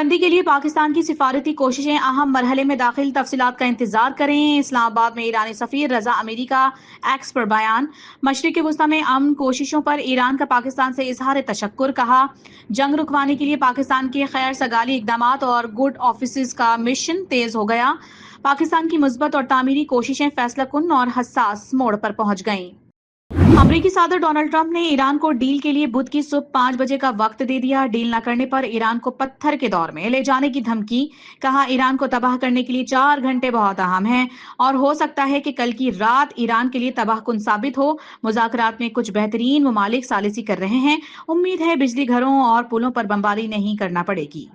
بندی کے لیے پاکستان کی سفارتی کوششیں اہم مرحلے میں داخل، تفصیلات کا انتظار کریں۔ اسلام آباد میں ایرانی سفیر رضا امیری کا ایکس پر بیان۔ مشرق وسطی میں امن کوششوں پر ایران کا پاکستان سے اظہار تشکر، کہا جنگ رکوانے کے لیے پاکستان کے خیر سگالی اقدامات اور گڈ آفیسز کا مشن تیز ہو گیا۔ پاکستان کی مثبت اور تعمیری کوششیں فیصلہ کن اور حساس موڑ پر پہنچ گئیں۔ امریکی صدر ڈونلڈ ٹرمپ نے ایران کو ڈیل کے لیے بدھ کی صبح 5 بجے کا وقت دے دیا۔ ڈیل نہ کرنے پر ایران کو پتھر کے دور میں لے جانے کی دھمکی، کہا ایران کو تباہ کرنے کے لیے 4 گھنٹے بہت اہم ہیں اور ہو سکتا ہے کہ کل کی رات ایران کے لیے تباہ کن ثابت ہو۔ مذاکرات میں کچھ بہترین ممالک ثالثی کر رہے ہیں، امید ہے بجلی گھروں اور پلوں پر بمباری نہیں کرنا پڑے گی۔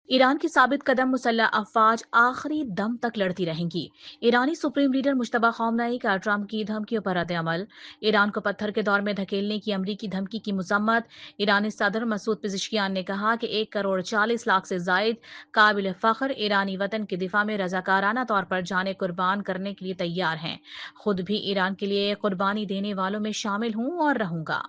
ایران کی ثابت قدم مسلح افواج آخری دم تک لڑتی رہیں گی۔ ایرانی سپریم لیڈر مجتبی خامنہئی کا ٹرمپ کی دھمکیوں پر رد عمل۔ ایران کو پتھر کے دور میں دھکیلنے کی امریکی دھمکی کی مذمت۔ ایرانی صدر مسعود پزشکیان نے کہا کہ 1,40,00,000 سے زائد قابل فخر ایرانی وطن کے دفاع میں رضاکارانہ طور پر جانیں قربان کرنے کے لیے تیار ہیں۔ خود بھی ایران کے لیے قربانی دینے والوں میں شامل ہوں اور رہوں گا۔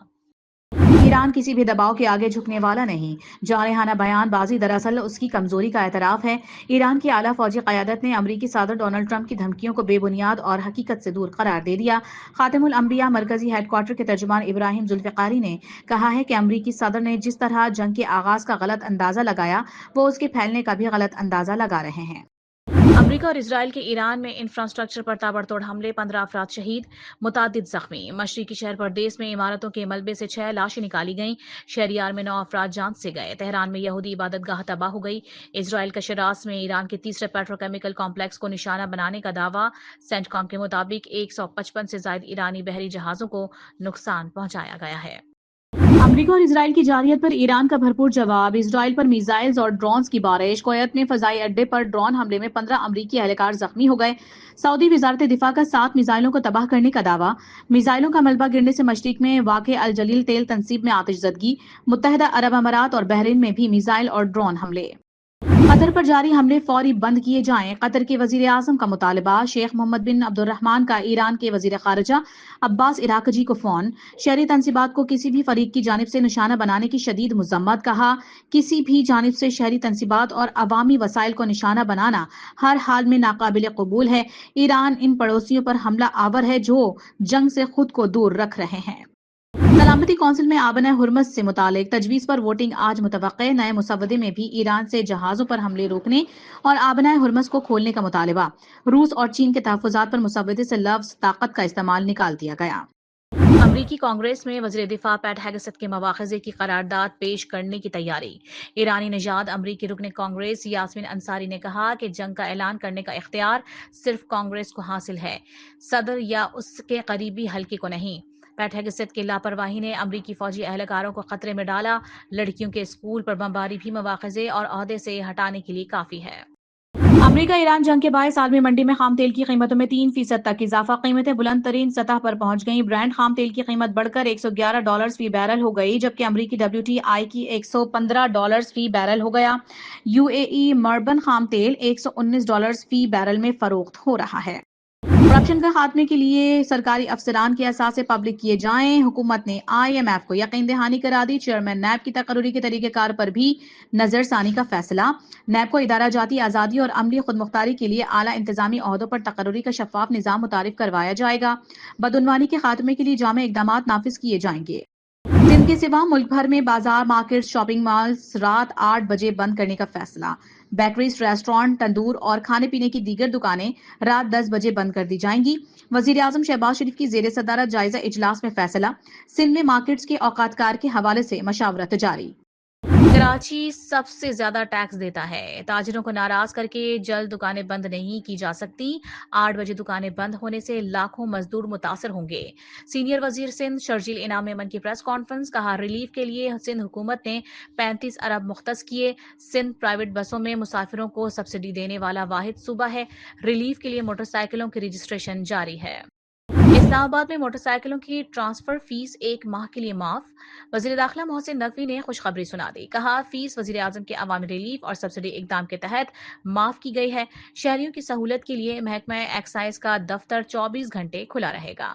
ایران کسی بھی دباؤ کے آگے جھکنے والا نہیں۔ جارحانہ بیان بازی دراصل اس کی کمزوری کا اعتراف ہے۔ ایران کی اعلیٰ فوجی قیادت نے امریکی صدر ڈونلڈ ٹرمپ کی دھمکیوں کو بے بنیاد اور حقیقت سے دور قرار دے دیا۔ خاتم الانبیاء مرکزی ہیڈ کوارٹر کے ترجمان ابراہیم ذوالفقاری نے کہا ہے کہ امریکی صدر نے جس طرح جنگ کے آغاز کا غلط اندازہ لگایا، وہ اس کے پھیلنے کا بھی غلط اندازہ لگا رہے ہیں۔ امریکہ اور اسرائیل کے ایران میں انفراسٹرکچر پر تابڑتوڑ حملے، 15 افراد شہید، متعدد زخمی۔ مشرقی شہر پردیس میں عمارتوں کے ملبے سے 6 لاشیں نکالی گئیں، شہریار میں 9 افراد جان سے گئے۔ تہران میں یہودی عبادت گاہ تباہ ہو گئی۔ اسرائیل کا شراس میں ایران کے تیسرے پیٹروکیمیکل کمپلیکس کو نشانہ بنانے کا دعویٰ۔ سینٹ کام کے مطابق 155 سے زائد ایرانی بحری جہازوں کو نقصان پہنچایا گیا ہے۔ امریکہ اور اسرائیل کی جارحیت پر ایران کا بھرپور جواب۔ اسرائیل پر میزائلز اور ڈرونز کی بارش۔ کویت میں فضائی اڈے پر ڈرون حملے میں 15 امریکی اہلکار زخمی ہو گئے۔ سعودی وزارت دفاع کا 7 میزائلوں کو تباہ کرنے کا دعویٰ۔ میزائلوں کا ملبہ گرنے سے مشرق میں واقع الجلیل تیل تنصیب میں آتش زدگی۔ متحدہ عرب امارات اور بحرین میں بھی میزائل اور ڈرون حملے۔ قطر پر جاری حملے فوری بند کیے جائیں، قطر کے وزیر اعظم کا مطالبہ۔ شیخ محمد بن عبد الرحمن کا ایران کے وزیر خارجہ عباس عراقچی کو فون۔ شہری تنصیبات کو کسی بھی فریق کی جانب سے نشانہ بنانے کی شدید مذمت، کہا کسی بھی جانب سے شہری تنصیبات اور عوامی وسائل کو نشانہ بنانا ہر حال میں ناقابل قبول ہے۔ ایران ان پڑوسیوں پر حملہ آور ہے جو جنگ سے خود کو دور رکھ رہے ہیں۔ سلامتی کونسل میں آبنۂ ہرمز سے متعلق تجویز پر ووٹنگ آج متوقع۔ نئے مسودے میں بھی ایران سے جہازوں پر حملے روکنے اور آبنۂ ہرمز کو کھولنے کا مطالبہ۔ روس اور چین کے تحفظات پر مسودے سے لفظ طاقت کا استعمال نکال دیا گیا۔ امریکی کانگریس میں وزیر دفاع پیٹ ہیگسٹ کے مواخذے کی قرارداد پیش کرنے کی تیاری۔ ایرانی نژاد امریکی رکن کانگریس یاسمین انصاری نے کہا کہ جنگ کا اعلان کرنے کا اختیار صرف کانگریس کو حاصل ہے، صدر یا اس کے قریبی حلقے کو نہیں۔ پیٹ ہیگسٹ کی لاپرواہی نے امریکی فوجی اہلکاروں کو خطرے میں ڈالا۔ لڑکیوں کے اسکول پر بمباری بھی مواخذے اور عہدے سے ہٹانے کے لیے کافی ہے۔ امریکہ ایران جنگ کے باعث عالمی منڈی میں خام تیل کی قیمتوں میں 3% تک اضافہ۔ قیمتیں بلند ترین سطح پر پہنچ گئیں۔ برنٹ خام تیل کی قیمت بڑھ کر $111 فی بیرل ہو گئی، جبکہ امریکی WTI کی $115 فی بیرل ہو گیا۔ UAE مربن خام تیل $119 فی بیرل میں فروخت ہو رہا ہے۔ کرپشن کے خاتمے کے لیے سرکاری افسران کے اثاثے پبلک کیے جائیں۔ حکومت نے IMF کو یقین دہانی کرا دی۔ چیئرمین نیب کی تقرری کے طریقہ کار پر بھی نظر ثانی کا فیصلہ۔ نیب کو ادارہ جاتی آزادی اور عملی خود مختاری کے لیے اعلیٰ انتظامی عہدوں پر تقرری کا شفاف نظام متعارف کروایا جائے گا۔ بدعنوانی کے خاتمے کے لیے جامع اقدامات نافذ کیے جائیں گے۔ سندھ کے سوا ملک بھر میں بازار، مارکیٹس، شاپنگ مالز رات 8 بجے بند کرنے کا فیصلہ۔ بیکریز، ریسٹورانٹ، تندور اور کھانے پینے کی دیگر دکانیں رات 10 بجے بند کر دی جائیں گی۔ وزیر اعظم شہباز شریف کی زیر صدارت جائزہ اجلاس میں فیصلہ۔ سندھ میں مارکیٹس کے اوقات کار کے حوالے سے مشاورت جاری۔ کراچی سب سے زیادہ ٹیکس دیتا ہے، تاجروں کو ناراض کر کے جلد دکانیں بند نہیں کی جا سکتی۔ 8 بجے دکانیں بند ہونے سے لاکھوں مزدور متاثر ہوں گے۔ سینئر وزیر سندھ شرجیل انعام میمن کی پریس کانفرنس، کہا ریلیف کے لیے سندھ حکومت نے 35 ارب مختص کیے۔ سندھ پرائیویٹ بسوں میں مسافروں کو سبسڈی دینے والا واحد صوبہ ہے۔ ریلیف کے لیے موٹر سائیکلوں کی رجسٹریشن جاری ہے۔ اسلام آباد میں موٹر سائیکلوں کی ٹرانسفر فیس 1 ماہ کے لیے معاف۔ وزیر داخلہ محسن نقوی نے خوشخبری سنا دی، کہا فیس وزیر اعظم کے عوامی ریلیف اور سبسڈی اقدام کے تحت معاف کی گئی ہے۔ شہریوں کی سہولت کے لیے محکمہ ایکسائز کا دفتر 24 گھنٹے کھلا رہے گا۔